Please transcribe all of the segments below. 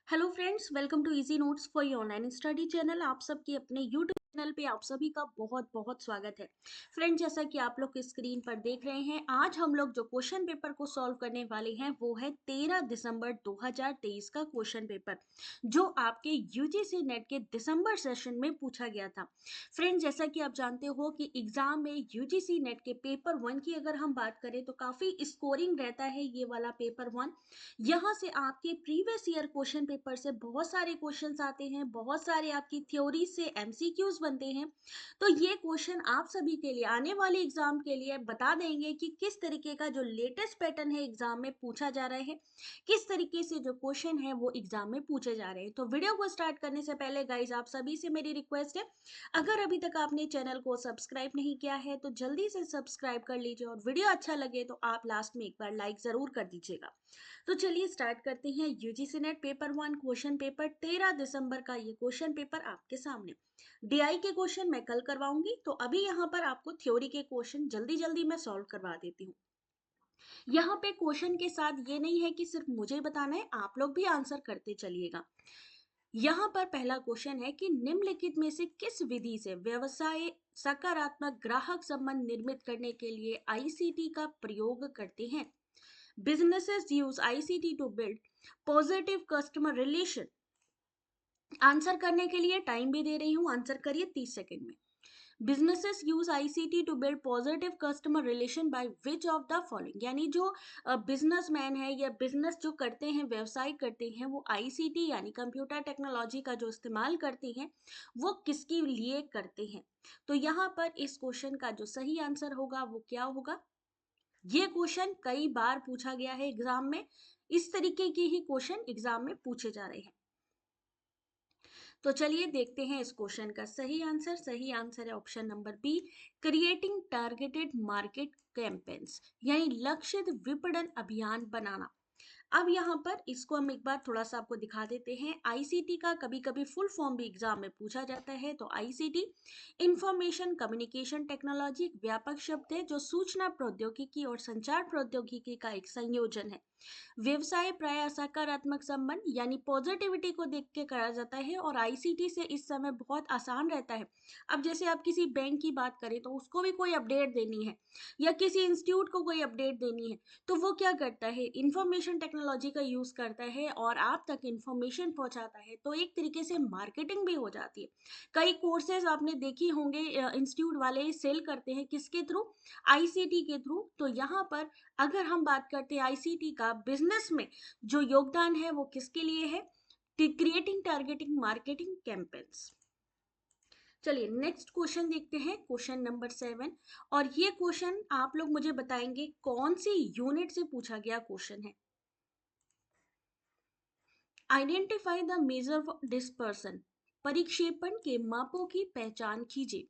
Hello friends, welcome to easy notes for your online study channel. आप सबके अपने YouTube channel पे आप सभी का बहुत बहुत स्वागत है। फ्रेंड्स, जैसा कि आप लोग स्क्रीन पर देख रहे हैं, आज हम लोग जो क्वेश्चन पेपर को सॉल्व करने वाले हैं वो है 13 दिसंबर 2023 का क्वेश्चन पेपर, जो आपके यूजीसी नेट के दिसंबर सेशन में पूछा गया था। फ्रेंड्स, जैसा कि आप जानते हो कि एग्जाम में यूजीसी नेट के पेपर 1 की अगर हम बात करें तो काफी स्कोरिंग रहता है ये वाला पेपर 1। यहाँ से आपके प्रीवियस ईयर क्वेश्चन पेपर से बहुत सारे क्वेश्चंस आते हैं, बहुत सारे आपकी थ्योरी से एमसीक्यूज बनते हैं। तो ये क्वेश्चन आप सभी के लिए आने वाले एग्जाम के लिए बता देंगे कि किस तरीके का जो लेटेस्ट पैटर्न है एग्जाम में पूछा जा रहा है, किस तरीके से जो क्वेश्चन है वो एग्जाम में पूछे जा रहे हैं। तो वीडियो को स्टार्ट करने से पहले गाइज आप सभी से मेरी रिक्वेस्ट है, अगर अभी तक आपने चैनल को सब्सक्राइब नहीं किया है तो जल्दी से सब्सक्राइब कर लीजिए, और वीडियो अच्छा लगे तो आप लास्ट में एक बार लाइक जरूर कर दीजिएगा। तो चलिए स्टार्ट करते हैं। UGC net paper 1 question paper 13 दिसंबर का ये क्वेश्चन पेपर आपके सामने। डीआई के क्वेश्चन मैं कल करवाऊंगी, तो अभी यहाँ पर आपको थ्योरी के क्वेश्चन जल्दी जल्दी मैं सॉल्व करवा देती हूँ। यहाँ पे क्वेश्चन के साथ ये नहीं है कि सिर्फ मुझे बताना है, आप लोग भी आंसर करते चलिएगा। यहाँ पर पहला क्वेश्चन है कि निम्नलिखित में से किस विधि से व्यवसाय सकारात्मक ग्राहक संबंध निर्मित करने के लिए आईसीटी का प्रयोग करते हैं। Businesses use ICT to build positive customer relation। Answer करने के लिए टाइम भी दे रही हूँ, आंसर करिए 30 सेकंड में। Businesses use ICT to build positive customer relation by which of the following, यानी जो बिजनेसमैन है या बिजनेस जो करते हैं, व्यवसाय करते हैं, वो आईसीटी यानी कंप्यूटर टेक्नोलॉजी का जो इस्तेमाल करते हैं वो किसके लिए करते हैं। तो यहाँ पर इस क्वेश्चन का जो सही आंसर होगा वो क्या होगा। ये क्वेश्चन कई बार पूछा गया है एग्जाम में, इस तरीके के ही क्वेश्चन एग्जाम में पूछे जा रहे हैं। तो चलिए देखते हैं इस क्वेश्चन का सही आंसर। सही आंसर है option number B, creating targeted market campaigns, यानी लक्षित विपणन अभियान बनाना। अब यहाँ पर इसको हम एक बार थोड़ा सा आपको दिखा देते हैं। आईसीटी का कभी कभी फुल फॉर्म भी एग्जाम में पूछा जाता है। तो आईसीटी इंफॉर्मेशन कम्युनिकेशन टेक्नोलॉजी एक व्यापक शब्द है जो सूचना प्रौद्योगिकी और संचार प्रौद्योगिकी का एक संयोजन है। व्यवसाय प्राय सकारात्मक संबंध यानी पॉजिटिविटी को देख के करा जाता है, और आईसीटी से इस समय बहुत आसान रहता है। अब जैसे आप किसी बैंक की बात करें तो उसको भी कोई अपडेट देनी है, या किसी इंस्टीट्यूट को कोई अपडेट देनी है, तो वो क्या करता है, इंफॉर्मेशन टेक्नोलॉजी का यूज करता है और आप तक इंफॉर्मेशन पहुंचाता है। तो एक तरीके से मार्केटिंग भी हो जाती है। कई कोर्सेज आपने देखी होंगे, इंस्टीट्यूट वाले सेल करते हैं किसके थ्रू, आईसीटी के थ्रू। तो यहाँ पर अगर हम बात करते हैं आईसीटी का बिजनेस में जो योगदान है वो किसके लिए है, क्रिएटिंग टारगेटिंग मार्केटिंग कैंपेन्स। चलिए नेक्स्ट क्वेश्चन देखते हैं, क्वेश्चन नंबर 7। और ये क्वेश्चन आप लोग मुझे बताएंगे कौन सी यूनिट से पूछा गया क्वेश्चन है। Identify the measure of dispersion, परिक्षेपण के मापों की पहचान कीजिए।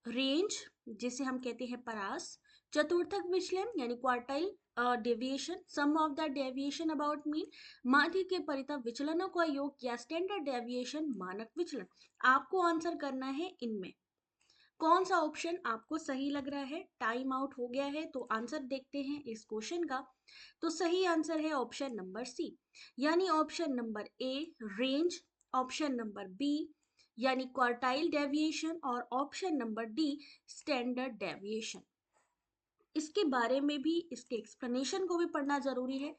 रेंज, जिसे हम कहते हैं परास, चतुर्थक विचलन यानी quartile deviation, sum of the deviation about mean, माध्य के परितः विचलनों का योग, या स्टैंडर्ड डेविएशन मानक विचलन। आपको आंसर करना है इनमें कौन सा ऑप्शन आपको सही लग रहा है। टाइम आउट हो गया है, तो आंसर देखते हैं इस क्वेश्चन का। तो सही आंसर है ऑप्शन नंबर सी, यानी option number A range, option number B यानी क्वार्टाइल डेविएशन, और option number D standard deviation. इसके बारे में भी, इसके एक्सप्लेनेशन को भी पढ़ना जरूरी है।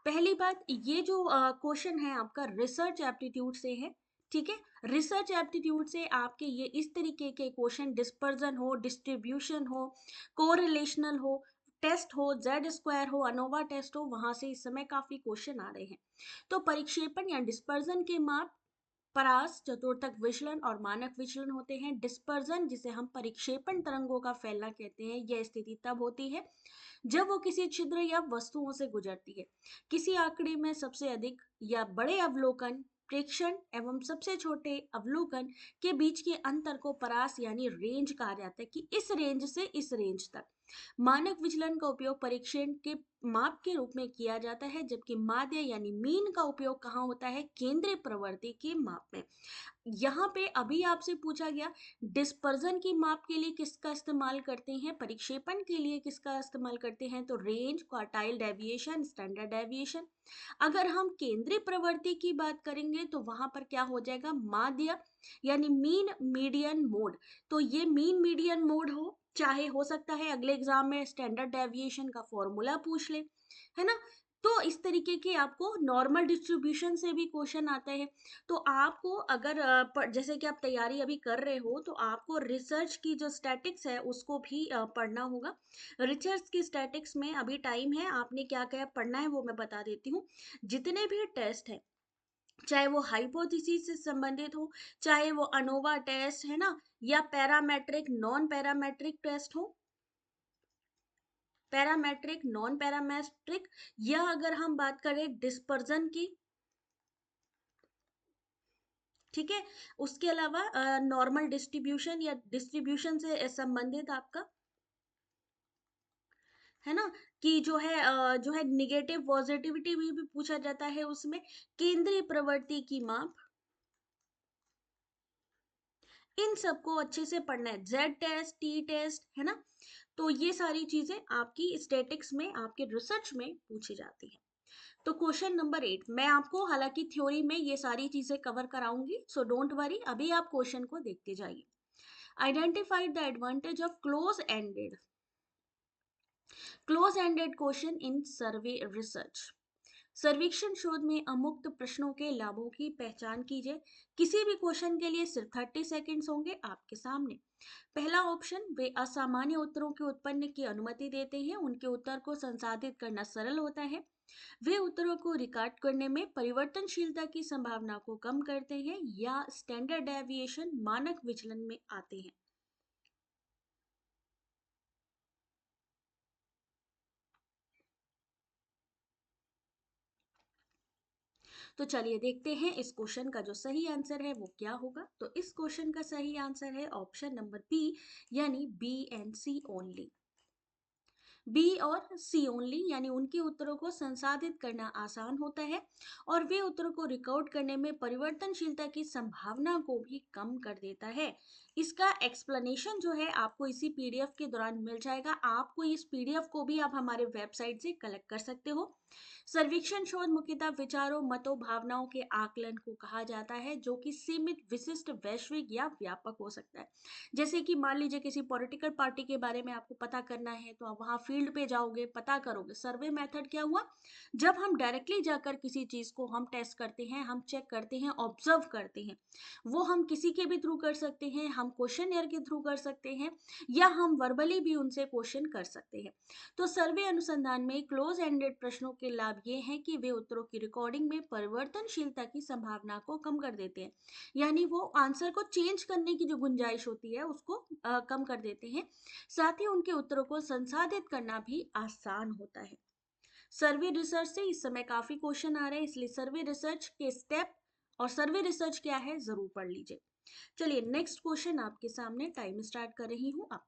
पहली बात, ये जो क्वेश्चन है आपका रिसर्च एप्टीट्यूड से है, ठीक है। रिसर्च एप्टीट्यूड से आपके ये इस तरीके के क्वेश्चन, डिस्पर्जन हो, डिस्ट्रीब्यूशन हो, कोरिलेशनल हो, टेस्ट हो, जेड स्क्वायर हो, अनोवा टेस्ट हो, वहां से इस समय काफी क्वेश्चन आ रहे हैं। तो परिक्षेपण या डिस्पर्जन के माप परास, चतुर्थक विचलन और मानक विचलन होते हैं। डिस्पर्जन, जिसे हम परिक्षेपण तरंगों का फैलना कहते हैं, यह स्थिति तब होती है जब वो किसी छिद्र या वस्तुओं से गुजरती है। किसी आंकड़े में सबसे अधिक या बड़े अवलोकन प्रेक्षण एवं सबसे छोटे अवलोकन के बीच के अंतर को परास यानी रेंज कहा जाता है, कि इस रेंज से इस रेंज तक। मानक विचलन का उपयोग परीक्षण के माप के रूप में किया जाता है, जबकि माध्य यानी मीन का उपयोग कहाँ होता है, केंद्रीय प्रवृत्ति के माप में। यहाँ पे अभी आपसे पूछा गया डिस्पर्जन की माप के लिए किसका इस्तेमाल करते हैं, परिक्षेपण के लिए किसका इस्तेमाल करते हैं, तो range, quartile deviation, standard deviation. अगर हम केंद्रीय प्रवृत्ति की बात करेंगे तो वहां पर क्या हो जाएगा, माध्य यानी मीन मीडियन मोड। तो ये मीन मीडियन मोड हो, चाहे हो सकता है अगले एग्जाम में स्टैंडर्ड डेविएशन का फॉर्मूला पूछ ले, है ना। तो इस तरीके के आपको नॉर्मल डिस्ट्रीब्यूशन से भी क्वेश्चन आते हैं। तो आपको अगर जैसे कि आप तैयारी अभी कर रहे हो तो आपको रिसर्च की जो स्टैटिक्स है उसको भी पढ़ना होगा। रिसर्च की स्टैटिक्स में अभी टाइम है, आपने क्या क्या पढ़ना है वो मैं बता देती हूँ। जितने भी टेस्ट है, चाहे वो हाइपोथेसिस से संबंधित हो, चाहे वो अनोवा टेस्ट है ना, या पैरामेट्रिक नॉन पैरामेट्रिक टेस्ट हो, पैरामेट्रिक नॉन पैरामेट्रिक, या अगर हम बात करें डिस्पर्जन की, ठीक है, उसके अलावा नॉर्मल डिस्ट्रीब्यूशन या डिस्ट्रीब्यूशन से संबंधित आपका, है ना, कि जो है निगेटिव पॉजिटिविटी भी पूछा जाता है उसमें, केंद्रीय प्रवृत्ति की माप, इन सबको अच्छे से पढ़ना है। जेड टेस्ट, टी टेस्ट, है ना, तो ये सारी चीजें आपकी स्टैटिक्स में, आपके रिसर्च में पूछी जाती है। तो क्वेश्चन नंबर 8 मैं आपको हालांकि थ्योरी में ये सारी चीजें कवर कराऊंगी, सो डोंट वरी, अभी आप क्वेश्चन को देखते जाइए। Identified the advantage of close ended question in survey research. सर्वेक्षण शोध में अमुक्त प्रश्नों के लाभों की पहचान कीजिए। किसी भी क्वेश्चन के लिए सिर्फ 30 सेकेंड्स होंगे आपके सामने। पहला ऑप्शन, वे असामान्य उत्तरों के उत्पन्न की अनुमति देते हैं, उनके उत्तर को संसाधित करना सरल होता है। वे उत्तरों को रिकॉर्ड करने में परिवर्तनशीलता की संभावना को कम करते हैं, या स्टैंडर्ड डेविएशन मानक विचलन में आते हैं। तो चलिए देखते हैं इस क्वेश्चन का जो सही आंसर है वो क्या होगा। तो इस क्वेश्चन का सही आंसर है ऑप्शन नंबर बी, यानी B and C only. B और सी ओनली, यानी उनके उत्तरों को संसाधित करना आसान होता है और वे उत्तरों को रिकॉर्ड करने में परिवर्तनशीलता की संभावना को भी कम कर देता है। इसका एक्सप्लेनेशन जो है आपको इसी पीडीएफ के दौरान मिल जाएगा। आपको इस पीडीएफ को भी आप हमारे वेबसाइट से कलेक्ट कर सकते हो। सर्वेक्षण शोध मुख्यतः विचारों, मतों, भावनाओं के आकलन को कहा जाता है, जो कि सीमित, विशिष्ट, वैश्विक या व्यापक हो सकता है। जैसे कि मान लीजिए किसी पॉलिटिकल पार्टी के बारे में आपको पता करना है तो आप वहां फील्ड पे जाओगे, पता करोगे। सर्वे मेथड क्या हुआ, जब हम डायरेक्टली जाकर किसी चीज को हम टेस्ट करते हैं, हम चेक करते हैं, ऑब्जर्व करते हैं। वो हम किसी के भी थ्रू कर सकते हैं, हम क्वेश्चन के थ्रू कर सकते हैं, या हम वर्बली भी उनसे क्वेश्चन कर सकते हैं। तो सर्वे अनुसंधान में क्लोज एंडेड प्रश्नों के लाभ ये हैं कि वे उत्तरों की रिकॉर्डिंग में परिवर्तनशीलता की संभावना को कम कर देते हैं, यानी वो आंसर को चेंज करने की जो गुंजाइश होती है उसको कम कर देते हैं। साथ ही उनके उत्तरों को संसाधित करना भी आसान होता है। सर्वे रिसर्च से इस समय काफी क्वेश्चन आ रहे हैं, इसलिए सर्वे रिसर्च के स्टेप और सर्वे रिसर्च क्या है जरूर पढ़ लीजिए। चलिए नेक्स्ट क्वेश्चन आपके सामने टाइम स्टार्ट कर रही हूँ अब।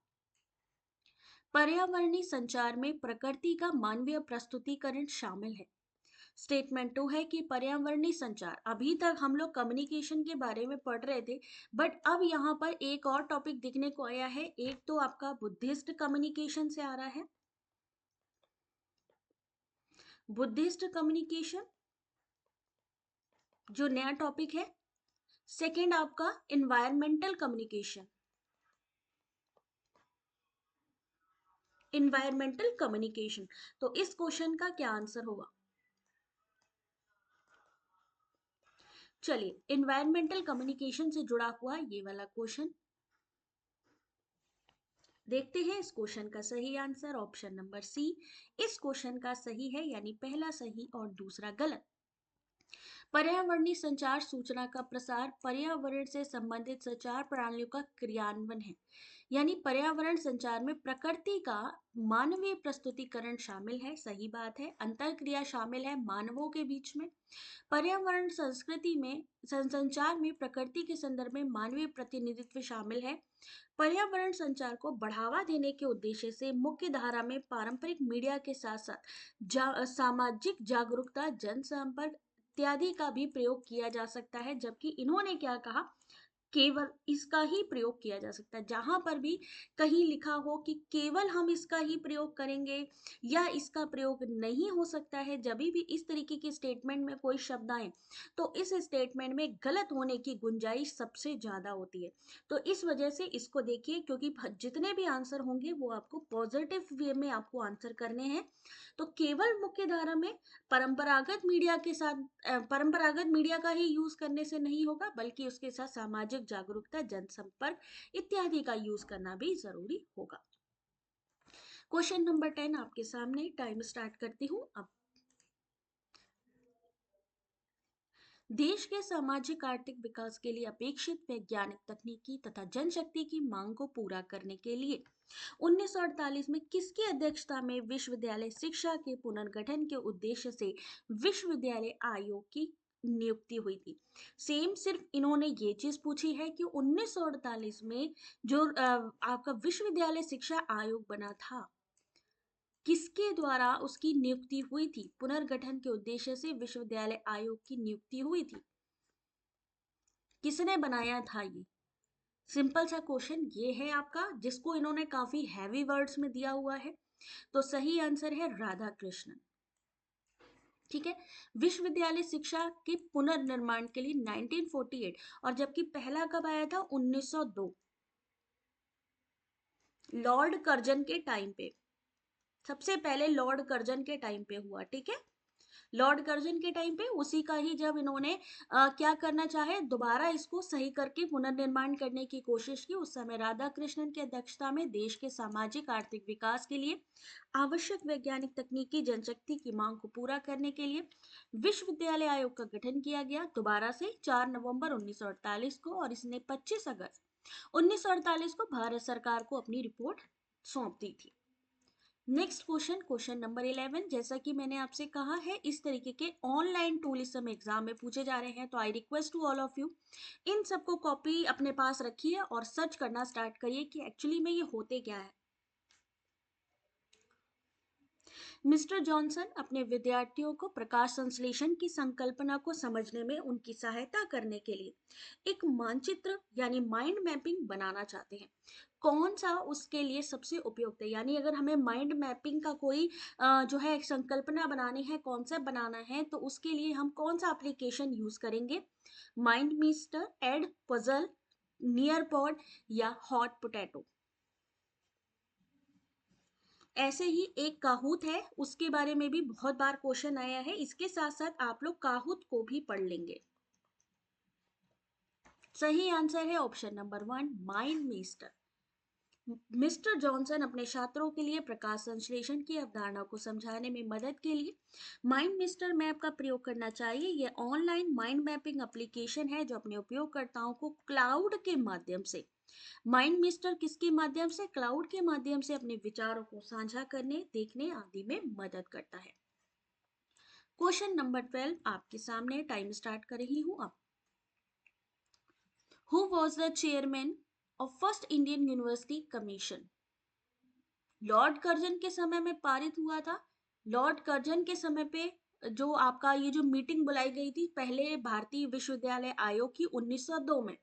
पर्यावरणीय संचार में प्रकृति का मानवीय प्रस्तुतिकरण शामिल है। स्टेटमेंट 2 है कि पर्यावरणीय संचार, अभी तक हम लोग कम्युनिकेशन के बारे में पढ़ रहे थे, बट अब यहाँ पर एक और टॉपिक दिखने को आया है। एक तो आपका बुद्धिस्ट कम्युनिकेशन से आ रहा है, बुद्धिस्ट कम्युनिकेशन जो नया टॉपिक है। सेकंड आपका इन्वायरमेंटल कम्युनिकेशन, इन्वायरमेंटल कम्युनिकेशन। तो इस क्वेश्चन का क्या आंसर होगा, चलिए इन्वायरमेंटल कम्युनिकेशन से जुड़ा हुआ ये वाला क्वेश्चन देखते हैं। इस क्वेश्चन का सही आंसर ऑप्शन नंबर सी इस क्वेश्चन का सही है, यानी पहला सही और दूसरा गलत। पर्यावरणीय संचार सूचना का प्रसार पर्यावरण से संबंधित संचार प्रणालियों का क्रियान्वयन है। यानी पर्यावरण संचार में प्रकृति का मानवीय प्रस्तुतिकरण शामिल है, सही बात है। अंतरक्रिया शामिल है मानवों के बीच में। पर्यावरण संस्कृति में संचार में प्रकृति के संदर्भ में मानवीय प्रतिनिधित्व शामिल है। पर्यावरण संचार को बढ़ावा देने के उद्देश्य से मुख्य धारा में पारंपरिक मीडिया के साथ साथ सामाजिक जागरूकता, जनसंपर्क इत्यादि का भी प्रयोग किया जा सकता है। जबकि इन्होंने क्या कहा, केवल इसका ही प्रयोग किया जा सकता है। जहां पर भी कहीं लिखा हो कि केवल हम इसका ही प्रयोग करेंगे या इसका प्रयोग नहीं हो सकता है, जब भी इस तरीके के स्टेटमेंट में कोई शब्द आए तो इस स्टेटमेंट में गलत होने की गुंजाइश सबसे ज्यादा होती है। तो इस वजह से इसको देखिए, क्योंकि जितने भी आंसर होंगे वो आपको पॉजिटिव वे में आपको आंसर करने हैं। तो केवल मुख्य धारा में परंपरागत मीडिया के साथ परंपरागत मीडिया का ही यूज करने से नहीं होगा, बल्कि उसके साथ सामाजिक जागरूकता, जनसंपर्क इत्यादि का यूज करना भी जरूरी होगा। क्वेश्चन नंबर 10 आपके सामने, टाइम स्टार्ट करती हूँ अब। देश के सामाजिक आर्थिक विकास के लिए अपेक्षित वैज्ञानिक तकनीकी तथा जनशक्ति की मांग को पूरा करने के लिए 1948 में किसकी अध्यक्षता में विश्वविद्यालय शिक्षा के पुनर्गठन के उद्देश्य से विश्वविद्यालय आयोग की नियुक्ति हुई थी। सेम सिर्फ इन्होंने ये चीज पूछी है कि 1948 में जो आपका विश्वविद्यालय शिक्षा आयोग बना था, किसके द्वारा उसकी नियुक्ति हुई थी, पुनर्गठन के उद्देश्य से विश्वविद्यालय आयोग की नियुक्ति हुई थी, किसने बनाया था ये। सिंपल सा क्वेश्चन ये है आपका, जिसको इन्होंने काफी हैवी वर्ड्स में दिया हुआ है। तो सही आंसर है राधा कृष्णन। ठीक है। विश्वविद्यालय शिक्षा के पुनर्निर्माण के लिए 1948, और जबकि पहला कब आया था, 1902, लॉर्ड कर्जन के टाइम पे। सबसे पहले लॉर्ड कर्जन के टाइम पे हुआ। ठीक है, लॉर्ड कर्जन के टाइम पे उसी का ही, जब इन्होंने क्या करना चाहे, दोबारा इसको सही करके पुनर्निर्माण करने की कोशिश की, उस समय राधा कृष्णन की अध्यक्षता में देश के सामाजिक आर्थिक विकास के लिए आवश्यक वैज्ञानिक तकनीकी जनशक्ति की मांग को पूरा करने के लिए विश्वविद्यालय आयोग का गठन किया गया दोबारा से 4 नवंबर 1948 को, और इसने 25 अगस्त 1948 को भारत सरकार को अपनी रिपोर्ट सौंप दी थी। नेक्स्ट क्वेश्चन, क्वेश्चन नंबर 11, जैसा कि मैंने आपसे कहा है इस तरीके के ऑनलाइन टूल इस समय एग्जाम में पूछे जा रहे हैं, तो I request to all of you, इन सबको कॉपी अपने पास रखिए और सर्च करना स्टार्ट करिए कि एक्चुअली में ये होते क्या है। मिस्टर जॉनसन अपने विद्यार्थियों को प्रकाश संश्लेषण की संकल्पना को समझने में उनकी सहायता करने के लिए एक मानचित्र यानी माइंड मैपिंग बनाना चाहते हैं। कौन सा उसके लिए सबसे उपयुक्त है, यानी अगर हमें माइंड मैपिंग का कोई जो है संकल्पना बनानी है, कॉन्सेप्ट बनाना है, तो उसके लिए हम कौन सा एप्लीकेशन यूज करेंगे, माइंड मिस्टर, एड पजल, नियरपॉड या हॉट पोटैटो। ऐसे ही एक काहूत है, उसके बारे में भी बहुत बार क्वेश्चन आया है, इसके साथ साथ आप लोग काहूत को भी पढ़ लेंगे। सही आंसर है option number 1, mind mister. Mister Johnson अपने छात्रों के लिए प्रकाश संश्लेषण की अवधारणा को समझाने में मदद के लिए माइंड मिस्टर मैप का प्रयोग करना चाहिए। यह ऑनलाइन माइंड मैपिंग एप्लीकेशन है जो अपने उपयोगकर्ताओं को क्लाउड के माध्यम से, माइंड मिस्टर किसके माध्यम से, क्लाउड के माध्यम से अपने विचारों को साझा करने, देखने आदि में मदद करता है। क्वेश्चन नंबर 12 आपके सामने, टाइम स्टार्ट कर रही हूं अब। Who was the chairman of first Indian university commission. Lord Curzon के समय में पारित हुआ था। लॉर्ड कर्जन के समय पे जो आपका ये जो मीटिंग बुलाई गई थी पहले भारतीय विश्वविद्यालय आयोग की 1902 में,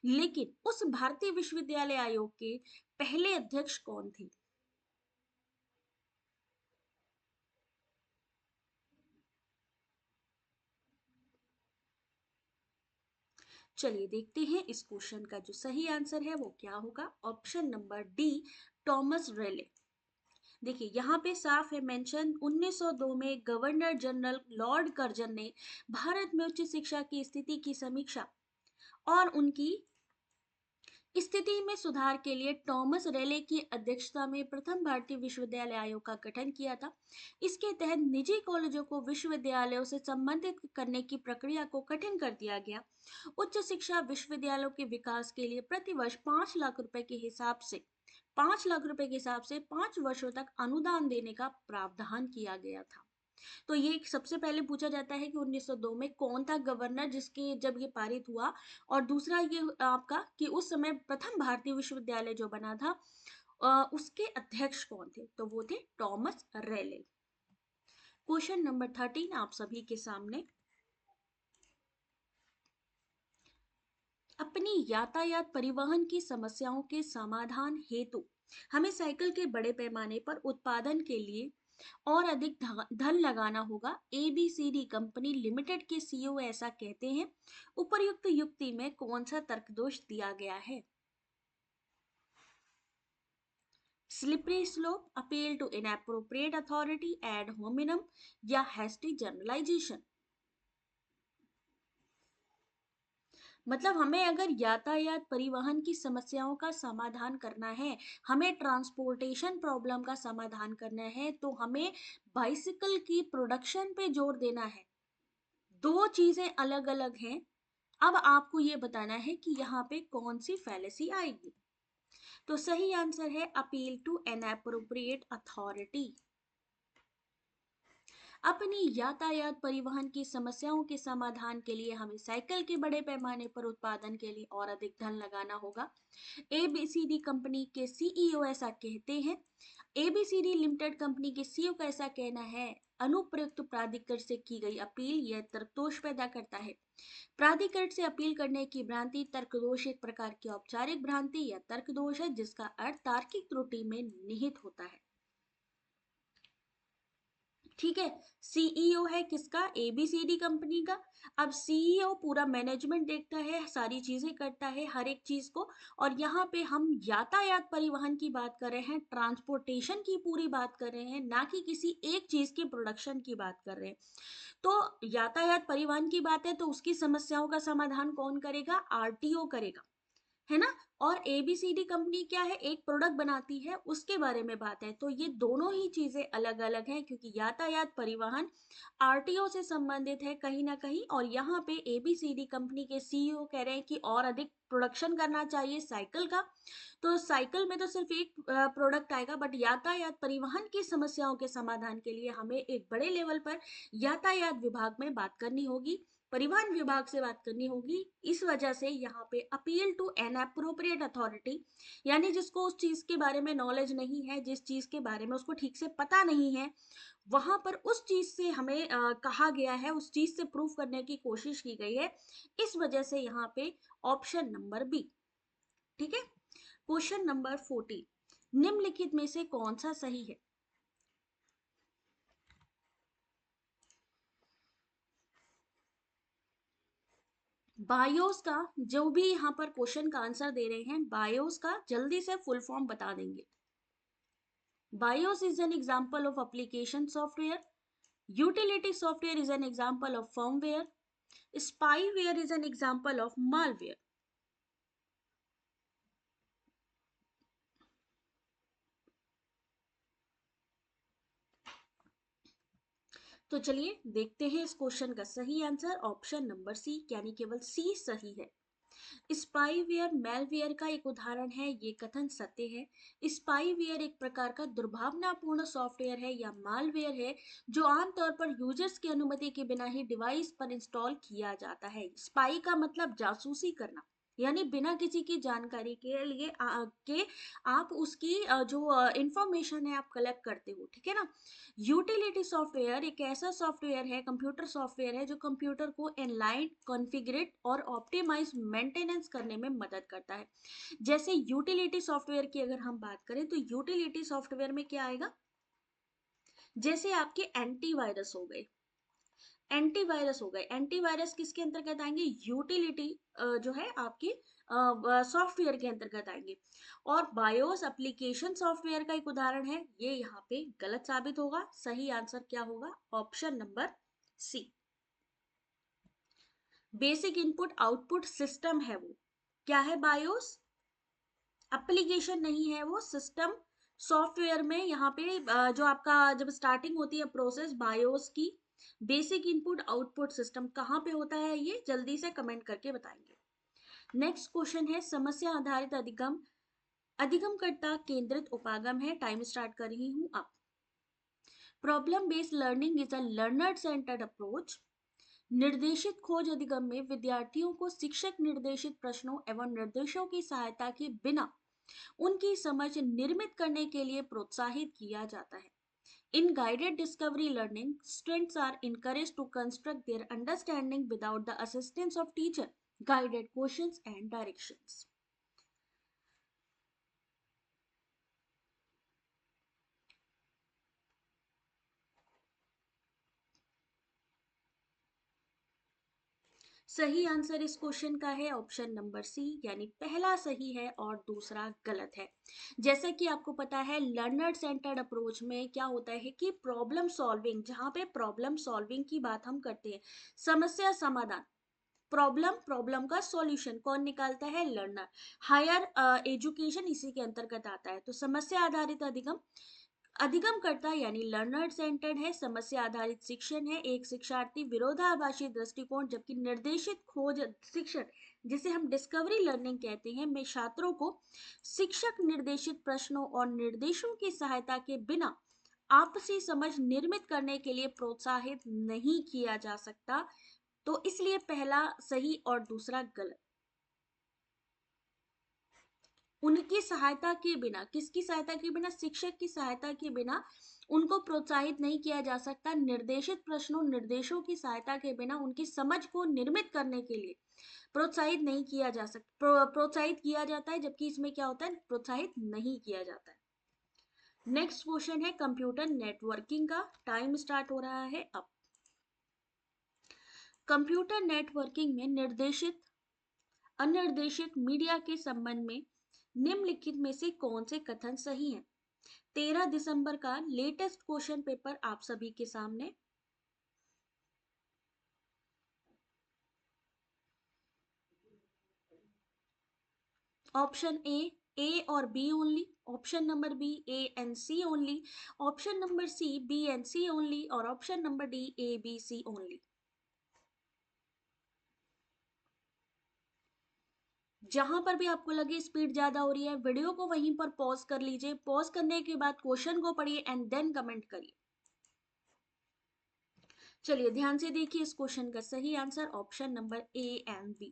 लेकिन उस भारतीय विश्वविद्यालय आयोग के पहले अध्यक्ष कौन थे। चलिए देखते हैं इस क्वेश्चन का जो सही आंसर है वो क्या होगा। ऑप्शन नंबर डी, टॉमस रेले। देखिए यहाँ पे साफ है मेंशन, 1902 में गवर्नर जनरल लॉर्ड कर्जन ने भारत में उच्च शिक्षा की स्थिति की समीक्षा और उनकी स्थिति में सुधार के लिए टॉमस रेले की अध्यक्षता में प्रथम भारतीय विश्वविद्यालय आयोग का गठन किया था। इसके तहत निजी कॉलेजों को विश्वविद्यालयों से संबंधित करने की प्रक्रिया को कठिन कर दिया गया। उच्च शिक्षा विश्वविद्यालयों के विकास के लिए प्रतिवर्ष 5 लाख रुपए के हिसाब से 5 वर्षों तक अनुदान देने का प्रावधान किया गया था। तो ये सबसे पहले पूछा जाता है कि 1902 में कौन था गवर्नर जिसके जब ये पारित हुआ, और दूसरा ये आपका कि उस समय प्रथम भारतीय विश्वविद्यालय जो बना था उसके अध्यक्ष कौन थे, तो वो थे टॉमस रेले। क्वेश्चन नंबर 13 आप सभी के सामने। अपनी यातायात परिवहन की समस्याओं के समाधान हेतु हमें साइकिल के बड़े पैमाने पर उत्पादन के लिए और अधिक धन लगाना होगा। एबीसीडी कंपनी लिमिटेड के सीईओ ऐसा कहते हैं। उपर्युक्त युक्ति में कौन सा तर्क दोष दिया गया है? Slippery slope, appeal to inappropriate authority, ad hominem या हैस्टी जनरलाइजेशन। मतलब हमें अगर यातायात परिवहन की समस्याओं का समाधान करना है, हमें ट्रांसपोर्टेशन प्रॉब्लम का समाधान करना है, तो हमें बाइसिकल की प्रोडक्शन पे जोर देना है। दो चीजें अलग अलग हैं। अब आपको ये बताना है कि यहाँ पे कौन सी फैलेसी आएगी। तो सही आंसर है appeal to an appropriate authority. अपनी यातायात परिवहन की समस्याओं के समाधान के लिए हमें साइकिल के बड़े पैमाने पर उत्पादन के लिए और अधिक धन लगाना होगा। एबीसीडी कंपनी के सीईओ ऐसा कहते हैं। एबीसीडी लिमिटेड कंपनी के सीईओ का ऐसा कहना है। अनुप्रयुक्त प्राधिकरण से की गई अपील यह तर्कदोष पैदा करता है। प्राधिकरण से अपील करने की भ्रांति तर्कदोष एक प्रकार की औपचारिक भ्रांति या तर्कदोष है जिसका अर्थ तार्किक त्रुटि में निहित होता है। ठीक है, सीईओ है किसका? एबीसीडी कंपनी का। अब सीईओ पूरा मैनेजमेंट देखता है, सारी चीजें करता है, हर एक चीज को। और यहाँ पे हम यातायात परिवहन की बात कर रहे हैं, ट्रांसपोर्टेशन की पूरी बात कर रहे हैं, ना कि किसी एक चीज की प्रोडक्शन की बात कर रहे हैं। तो यातायात परिवहन की बात है तो उसकी समस्याओं का समाधान कौन करेगा? आरटीओ करेगा, है ना। और एबीसीडी कंपनी क्या है? एक प्रोडक्ट बनाती है, उसके बारे में बात है। तो ये दोनों ही चीजें अलग अलग हैं क्योंकि यातायात परिवहन आरटीओ से संबंधित है कहीं ना कहीं, और यहाँ पे एबीसीडी कंपनी के सीईओ कह रहे हैं कि और अधिक प्रोडक्शन करना चाहिए साइकिल का। तो साइकिल में तो सिर्फ एक प्रोडक्ट आएगा, बट यातायात परिवहन की समस्याओं के समाधान के लिए हमें एक बड़े लेवल पर यातायात विभाग में बात करनी होगी, परिवहन विभाग से बात करनी होगी। इस वजह से यहाँ पे appeal to an appropriate authority, यानी जिसको उस चीज के बारे में नॉलेज नहीं है, जिस चीज के बारे में उसको ठीक से पता नहीं है, वहां पर उस चीज से हमें कहा गया है, उस चीज से प्रूफ करने की कोशिश की गई है। इस वजह से यहाँ पे ऑप्शन नंबर बी। ठीक है, क्वेश्चन नंबर 14, निम्नलिखित में से कौन सा सही है? बायोस का, जो भी यहाँ पर क्वेश्चन का आंसर दे रहे हैं, बायोस का जल्दी से फुल फॉर्म बता देंगे। BIOS is an example of application software, utility software is an example of firmware, spyware is an example of malware. तो चलिए देखते हैं इस क्वेश्चन का सही आंसर। ऑप्शन नंबर सी, यानी केवल सी सही है। स्पाईवेयर मेलवेयर का एक उदाहरण है, ये कथन सत्य है। स्पाईवेयर एक प्रकार का दुर्भावनापूर्ण सॉफ्टवेयर है या मालवेयर है जो आमतौर पर यूजर्स की अनुमति के बिना ही डिवाइस पर इंस्टॉल किया जाता है। स्पाई का मतलब जासूसी करना, यानी बिना किसी की जानकारी के लिए के आप उसकी जो इंफॉर्मेशन है आप कलेक्ट करते हो, ठीक है ना। यूटिलिटी सॉफ्टवेयर एक ऐसा सॉफ्टवेयर है, कंप्यूटर सॉफ्टवेयर है, जो कंप्यूटर को एनलाइन, कॉन्फ़िगरेट और ऑप्टिमाइज मेंटेनेंस करने में मदद करता है। जैसे यूटिलिटी सॉफ्टवेयर की अगर हम बात करें तो यूटिलिटी सॉफ्टवेयर में क्या आएगा? जैसे आपके एंटीवायरस हो गए, एंटीवायरस हो गए, एंटीवायरस किसके अंतर्गत आएंगे? यूटिलिटी जो है आपकी सॉफ्टवेयर के अंतर्गत आएंगे। और बायोस एप्लीकेशन सॉफ्टवेयर का एक उदाहरण है, ये यहाँ पे गलत साबित होगा। सही आंसर क्या होगा? Option number C. Basic input output system है वो, क्या है? बायोस एप्लीकेशन नहीं है वो, सिस्टम सॉफ्टवेयर में यहाँ पे जो आपका जब स्टार्टिंग होती है प्रोसेस बायोस की, बेसिक इनपुट आउटपुट सिस्टम कहाँ पे होता है, ये जल्दी से कमेंट करके बताएंगे। नेक्स्ट क्वेश्चन है समस्या आधारित अधिगम, अधिगमकर्ता केंद्रित उपागम है। टाइम स्टार्ट कर रही हूँ अब। Problem based learning is a learner centred approach. निर्देशित खोज अधिगम में विद्यार्थियों को शिक्षक निर्देशित प्रश्नों एवं निर्देशों की सहायता के बिना उनकी समझ निर्मित करने के लिए प्रोत्साहित किया जाता है। In guided discovery learning, students are encouraged to construct their understanding without the assistance of teacher, guided questions and directions. सही आंसर इस क्वेश्चन का है ऑप्शन नंबर सी, यानी पहला सही है और दूसरा गलत है। जैसा कि आपको पता है लर्नर सेंटर्ड अप्रोच में क्या होता है कि प्रॉब्लम सॉल्विंग, जहां पे प्रॉब्लम सॉल्विंग की बात हम करते हैं, समस्या समाधान, प्रॉब्लम का सॉल्यूशन कौन निकालता है, लर्नर। हायर एजुकेशन इसी के अंतर्गत आता है। तो समस्या आधारित अधिगम, अधिगम करता यानी लर्नर सेंटर्ड है, समस्या आधारित शिक्षण है, एक शिक्षार्थी विरोधाभासी दृष्टिकोण, जबकि निर्देशित खोज शिक्षण जिसे हम डिस्कवरी लर्निंग कहते हैं में छात्रों को शिक्षक निर्देशित प्रश्नों और निर्देशों की सहायता के बिना आपसी समझ निर्मित करने के लिए प्रोत्साहित नहीं किया जा सकता। तो इसलिए पहला सही और दूसरा गलत। उनकी सहायता के बिना, किसकी सहायता के बिना, शिक्षक की सहायता के बिना उनको प्रोत्साहित नहीं किया जा सकता। निर्देशित प्रश्नों निर्देशों की सहायता के बिना उनकी समझ को निर्मित करने के लिए प्रोत्साहित नहीं किया जा सकता, प्रोत्साहित किया जाता है, जबकि इसमें क्या होता है, प्रोत्साहित नहीं किया जाता है। नेक्स्ट क्वेश्चन है कंप्यूटर नेटवर्किंग का। टाइम स्टार्ट हो रहा है अब। कंप्यूटर नेटवर्किंग में निर्देशित अनिर्देशित मीडिया के संबंध में निम्नलिखित में से कौन से कथन सही हैं। 13 दिसंबर का लेटेस्ट क्वेश्चन पेपर आप सभी के सामने। ऑप्शन ए और B only, option number B A and C only, option number C B and C only, और option number D A B C only. जहां पर भी आपको लगे स्पीड ज्यादा हो रही है, वीडियो को वहीं पर पॉज कर लीजिए, पॉज करने के बाद क्वेश्चन को पढ़िए एंड देन कमेंट करिए। चलिए ध्यान से देखिए, इस क्वेश्चन का सही answer option number A and B,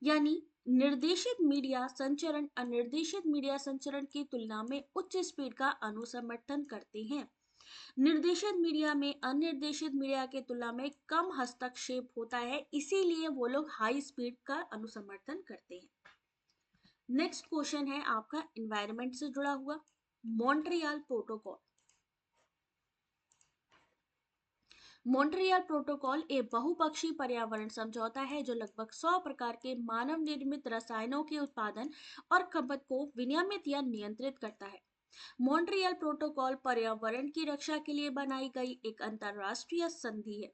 यानी निर्देशित मीडिया संचरण अनिर्देशित मीडिया संचरण की तुलना में उच्च स्पीड का अनुसमर्थन करते हैं। निर्देशित मीडिया में अनिर्देशित मीडिया के तुलना में कम हस्तक्षेप होता है, इसीलिए वो लोग हाई स्पीड का अनुसमर्थन करते हैं। नेक्स्ट क्वेश्चन है आपका एनवायरनमेंट से जुड़ा हुआ। मॉन्ट्रियल प्रोटोकॉल, मॉन्ट्रियल प्रोटोकॉल एक बहुपक्षीय पर्यावरण समझौता है जो लगभग 100 प्रकार के मानव निर्मित रसायनों के उत्पादन और खपत को विनियमित या नियंत्रित करता है। मॉन्ट्रियल प्रोटोकॉल पर्यावरण की रक्षा के लिए बनाई गई एक अंतरराष्ट्रीय संधि है।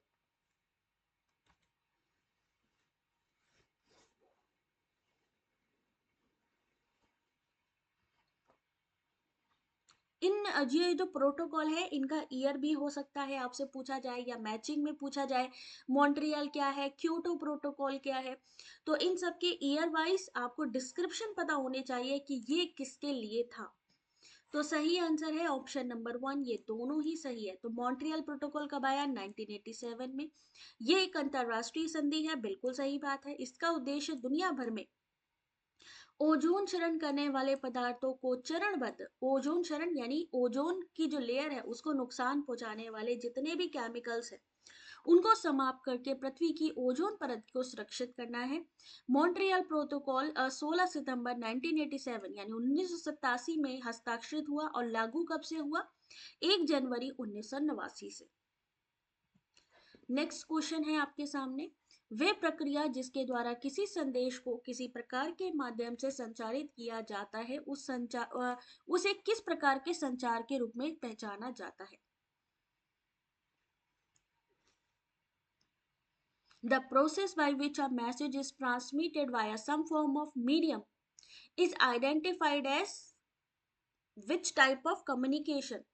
इन ये जो प्रोटोकॉल है इनका ईयर भी हो सकता है आपसे पूछा जाए या मैचिंग में पूछा जाए, मॉन्ट्रियल क्या है, क्योटो प्रोटोकॉल क्या है। तो इन सब के ईयर वाइज आपको डिस्क्रिप्शन पता होने चाहिए कि ये किसके लिए था। तो सही आंसर है ऑप्शन नंबर वन, ये दोनों ही सही है। तो मॉन्ट्रियल प्रोटोकॉल कब आया, 1987 में। ये एक अंतरराष्ट्रीय संधि है, बिल्कुल सही बात है। इसका उद्देश्य दुनिया भर में ओजोन क्षरण करने वाले पदार्थों को चरणबद्ध, ओजोन क्षरण यानी ओजोन की जो लेयर है उसको नुकसान पहुंचाने वाले जितने भी केमिकल्स हैं उनको समाप्त करके पृथ्वी की ओजोन परत को सुरक्षित करना है। मॉन्ट्रियल प्रोटोकॉल 16 सितंबर 1987 यानी 1987 में हस्ताक्षरित हुआ और लागू कब से हुआ, 1 जनवरी 1989 से। नेक्स्ट क्वेश्चन है आपके सामने। वे प्रक्रिया जिसके द्वारा किसी संदेश को किसी प्रकार के माध्यम से संचारित किया जाता है उसे किस प्रकार के संचार के रूप में पहचाना जाता है। The process by which a message is transmitted via some form of medium is identified as which type of communication?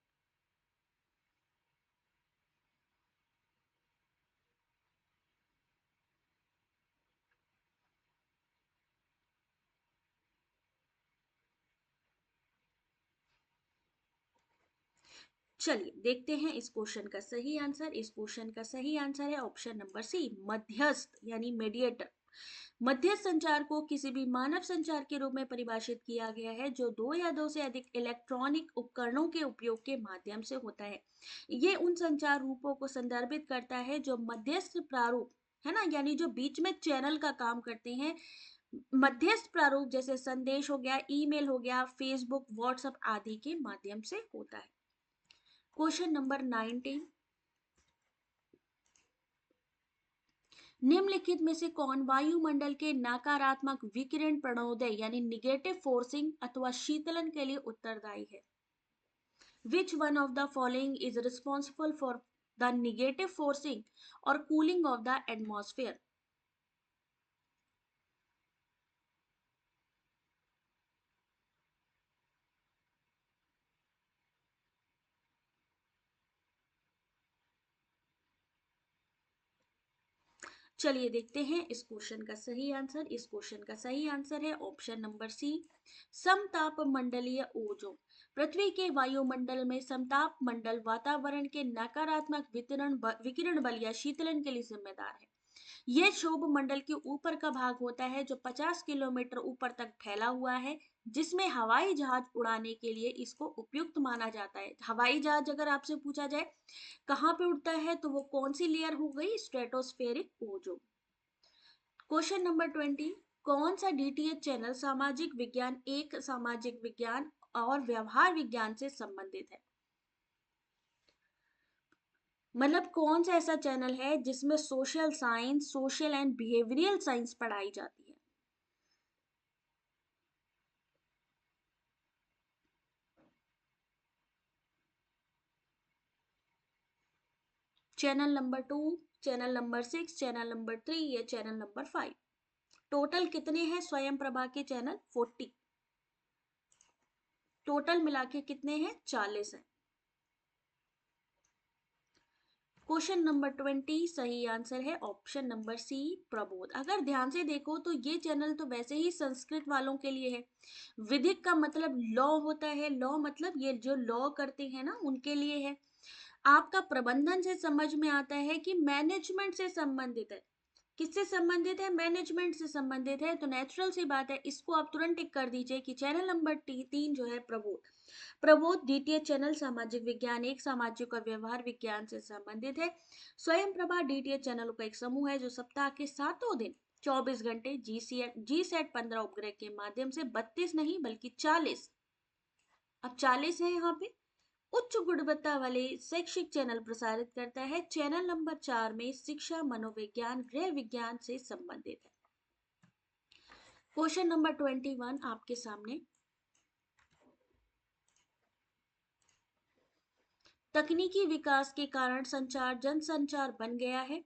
चलिए देखते हैं इस क्वेश्चन का सही आंसर। इस क्वेश्चन का सही आंसर है ऑप्शन नंबर सी, मध्यस्थ यानी मीडिएटर। मध्यस्थ संचार को किसी भी मानव संचार के रूप में परिभाषित किया गया है जो दो या दो से अधिक इलेक्ट्रॉनिक उपकरणों के उपयोग के माध्यम से होता है। ये उन संचार रूपों को संदर्भित करता है जो मध्यस्थ प्रारूप है ना, यानी जो बीच में चैनल का काम करते हैं। मध्यस्थ प्रारूप जैसे संदेश हो गया, ईमेल हो गया, फेसबुक, व्हाट्सएप आदि के माध्यम से होता है। क्वेश्चन नंबर 19, निम्नलिखित में से कौन वायुमंडल के नकारात्मक विकिरण प्रणोदय यानी निगेटिव फोर्सिंग अथवा शीतलन के लिए उत्तरदायी है? Which one of the following is responsible for the negative forcing और कूलिंग ऑफ द एटमॉस्फेयर? चलिए देखते हैं इस क्वेश्चन का सही आंसर। इस क्वेश्चन का सही आंसर है ऑप्शन नंबर सी, समताप मंडलीय ओजोन। पृथ्वी के वायुमंडल में समताप मंडल वातावरण के नकारात्मक विकिरण बल या शीतलन के लिए जिम्मेदार है। यह क्षोभ मंडल के ऊपर का भाग होता है जो 50 किलोमीटर ऊपर तक फैला हुआ है, जिसमें हवाई जहाज उड़ाने के लिए इसको उपयुक्त माना जाता है। हवाई जहाज अगर आपसे पूछा जाए कहाँ पे उड़ता है तो वो कौन सी लेयर हो गई? Stratospheric ozone. क्वेश्चन नंबर 20, कौन सा डीटीएच चैनल सामाजिक विज्ञान एक, सामाजिक विज्ञान और व्यवहार विज्ञान से संबंधित है? मतलब कौन सा ऐसा चैनल है जिसमें social science, social and behavioural science पढ़ाई जाती है? Channel number 2, channel number 6, channel number 3 या चैनल नंबर 5? टोटल कितने हैं स्वयं प्रभा के चैनल? 40। टोटल मिला के कितने हैं? 40 हैं। क्वेश्चन नंबर 20 सही आंसर है ऑप्शन नंबर सी, प्रबोध। अगर ध्यान से देखो तो ये चैनल तो वैसे ही संस्कृत वालों के लिए है। विधिक का मतलब लॉ होता है, लॉ मतलब ये जो लॉ करते हैं ना उनके लिए है। आपका प्रबंधन से समझ में आता है कि मैनेजमेंट से संबंधित है। किससे संबंधित है? मैनेजमेंट से संबंधित है, तो नेचुरल सी बात है इसको आप तुरंत टिक कर दीजिए कि चैनल नंबर 3 जो है प्रबोध। प्रबोध डीटीएच चैनल सामाजिक विज्ञान एक, सामाजिक और व्यवहार विज्ञान से संबंधित है। स्वयं प्रभा डीटीएच चैनलों का एक समूह है जो सप्ताह के सातों दिन 24 घंटे जी सेट 15 उपग्रह के माध्यम से 32 नहीं बल्कि 40, अब 40 है यहाँ पे, उच्च गुणवत्ता वाले शैक्षिक चैनल प्रसारित करता है। चैनल नंबर 4 में शिक्षा, मनोविज्ञान, गृह विज्ञान से संबंधित है। क्वेश्चन नंबर 21 आपके सामने, तकनीकी विकास के कारण संचार जनसंचार बन गया है।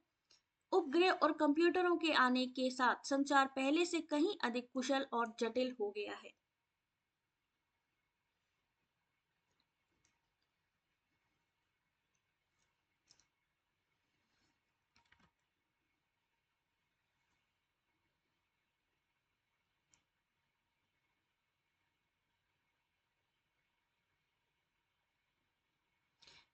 उपग्रह और कंप्यूटरों के आने के साथ संचार पहले से कहीं अधिक कुशल और जटिल हो गया है।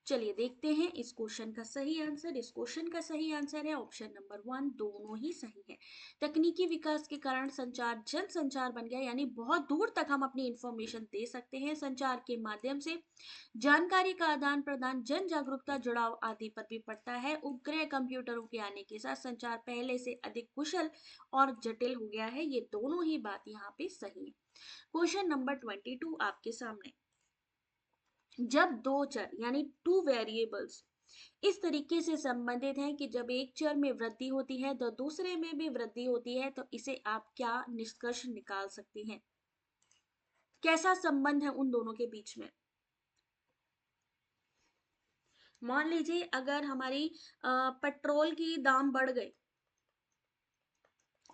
चलिए देखते हैं इस क्वेश्चन का सही आंसर। इस क्वेश्चन का सही आंसर है ऑप्शन नंबर 1, दोनों ही सही है। तकनीकी विकास के कारण संचार जन संचार बन गया, यानी बहुत दूर तक हम अपनी इंफॉर्मेशन दे सकते हैं संचार के माध्यम से। जानकारी का आदान प्रदान, जन जागरूकता, जुड़ाव आदि पर भी पड़ता है। उपग्रह कंप्यूटरों के आने के साथ संचार पहले से अधिक कुशल और जटिल हो गया है। ये दोनों ही बात यहाँ पे सही है। क्वेश्चन नंबर 22 आपके सामने, जब दो चर यानी टू वेरिएबल्स इस तरीके से संबंधित हैं कि जब एक चर में वृद्धि होती है तो दूसरे में भी वृद्धि होती है, तो इसे आप क्या निष्कर्ष निकाल सकते हैं? कैसा संबंध है उन दोनों के बीच में? मान लीजिए अगर हमारी पेट्रोल की दाम बढ़ गए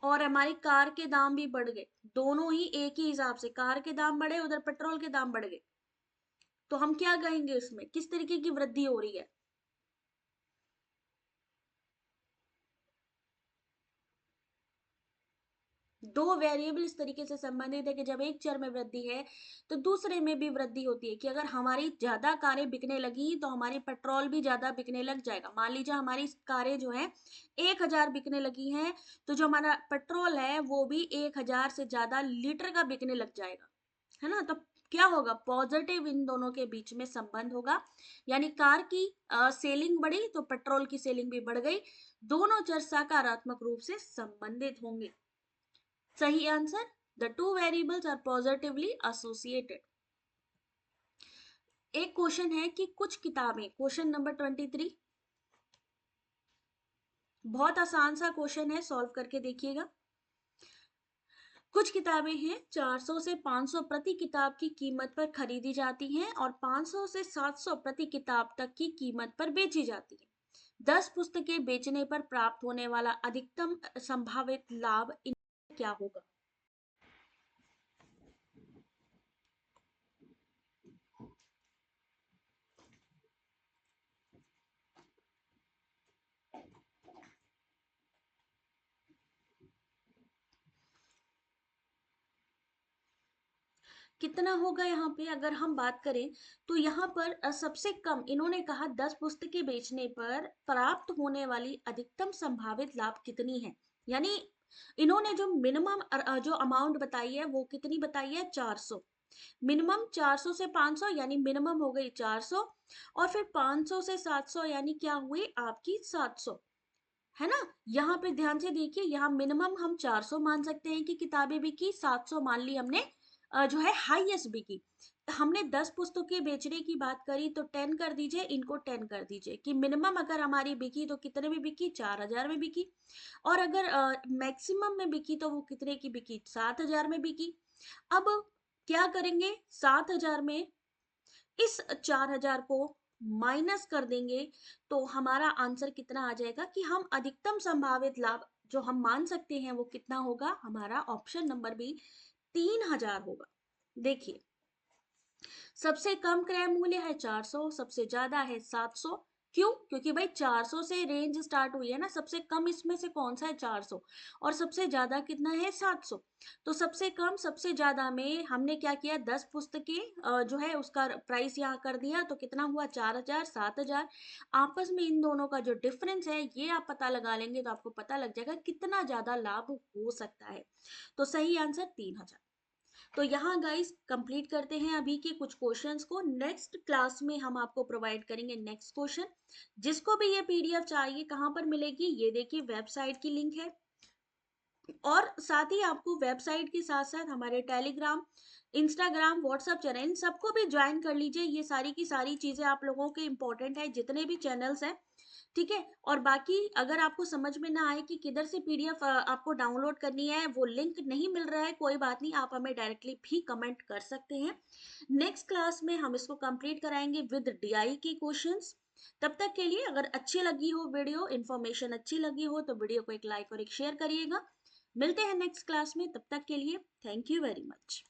और हमारी कार के दाम भी बढ़ गए, दोनों ही एक ही हिसाब से, कार के दाम बढ़े, उधर पेट्रोल के दाम बढ़ गए, तो हम क्या कहेंगे इसमें किस तरीके की वृद्धि हो रही है? दो वेरिएबल इस तरीके से संबंधित है कि जब एक चर में वृद्धि है तो दूसरे में भी वृद्धि होती है, कि अगर हमारी ज्यादा कारें बिकने लगी तो हमारी पेट्रोल भी ज्यादा बिकने लग जाएगा। मान लीजिए हमारी कारें जो है 1,000 बिकने लगी हैं, तो जो हमारा पेट्रोल है वो भी 1,000 से ज्यादा लीटर का बिकने लग जाएगा, है ना? तो क्या होगा, पॉजिटिव इन दोनों के बीच में संबंध होगा, यानी कार की सेलिंग बढ़ी तो पेट्रोल की सेलिंग भी बढ़ गई, दोनों चर सकारात्मक रूप से संबंधित होंगे। सही answer, the two variables are positively associated. एक क्वेश्चन है कि कुछ किताबें, क्वेश्चन नंबर 23, बहुत आसान सा क्वेश्चन है, सॉल्व करके देखिएगा। कुछ किताबें हैं 400 से 500 प्रति किताब की कीमत पर खरीदी जाती हैं और 500 से 700 प्रति किताब तक की कीमत पर बेची जाती है। 10 पुस्तकें बेचने पर प्राप्त होने वाला अधिकतम संभावित लाभ इनमें क्या होगा? कितना होगा यहाँ पे अगर हम बात करें, तो यहाँ पर सबसे कम इन्होंने कहा 10 पुस्तकें बेचने पर प्राप्त होने वाली अधिकतम संभावित लाभ कितनी है, यानी इन्होंने जो मिनिमम जो अमाउंट बताई है वो कितनी बताई है, 400। मिनिमम 400 से 500 यानी मिनिमम हो गई 400, और फिर 500 से 700 यानी क्या हुई आपकी 700, है ना? यहाँ पे ध्यान से देखिए, यहाँ मिनिमम हम 400 मान सकते हैं कि किताबें बिकी, 700 मान ली हमने जो है हाईएस्ट बिकी। हमने 10 पुस्तकें बेचने की बात करी तो 10 कर दीजिए, इनको 10 कर दीजिए कि मिनिमम अगर हमारी बिकी तो कितने में बिकी, 4,000 में बिकी, और अगर मैक्सिमम में बिकी तो वो कितने की बिकी, 7,000 में बिकी। अब क्या करेंगे, 7,000 में इस 4,000 को माइनस कर देंगे तो हमारा आंसर कितना आ जाएगा, कि हम अधिकतम संभावित लाभ जो हम मान सकते हैं वो कितना होगा, हमारा ऑप्शन नंबर बी 3,000 होगा। देखिए, सबसे कम क्रय मूल्य है 400, सबसे ज्यादा है 700। क्यों? क्योंकि भाई 400 से रेंज स्टार्ट हुई है ना, सबसे कम इसमें से कौन सा है, 400, और सबसे ज्यादा कितना है, 700। तो सबसे कम सबसे ज्यादा में हमने क्या किया, 10 पुस्तकें जो है उसका प्राइस यहाँ कर दिया, तो कितना हुआ, 4,000 7,000। आपस में इन दोनों का जो डिफरेंस है ये आप पता लगा लेंगे तो आपको पता लग जाएगा कितना ज्यादा लाभ हो सकता है। तो सही आंसर 3,000। तो यहाँ गाइस कंप्लीट करते हैं अभी के कुछ क्वेश्चंस को, नेक्स्ट क्लास में हम आपको प्रोवाइड करेंगे नेक्स्ट क्वेश्चन। जिसको भी ये पीडीएफ चाहिए कहाँ पर मिलेगी, ये देखिए वेबसाइट की लिंक है, और साथ ही आपको वेबसाइट के साथ साथ हमारे टेलीग्राम, इंस्टाग्राम, व्हाट्सएप चैनल, इन सबको भी ज्वाइन कर लीजिए। ये सारी की सारी चीजें आप लोगों के इंपॉर्टेंट है, जितने भी चैनल्स हैं, ठीक है? और बाकी अगर आपको समझ में ना आए कि किधर से पीडीएफ आपको डाउनलोड करनी है, वो लिंक नहीं मिल रहा है, कोई बात नहीं, आप हमें डायरेक्टली भी कमेंट कर सकते हैं। नेक्स्ट क्लास में हम इसको कंप्लीट कराएंगे विद डीआई के क्वेश्चंस। तब तक के लिए अगर अच्छी लगी हो वीडियो, इन्फॉर्मेशन अच्छी लगी हो तो वीडियो को एक लाइक और एक शेयर करिएगा। मिलते हैं नेक्स्ट क्लास में, तब तक के लिए थैंक यू वेरी मच।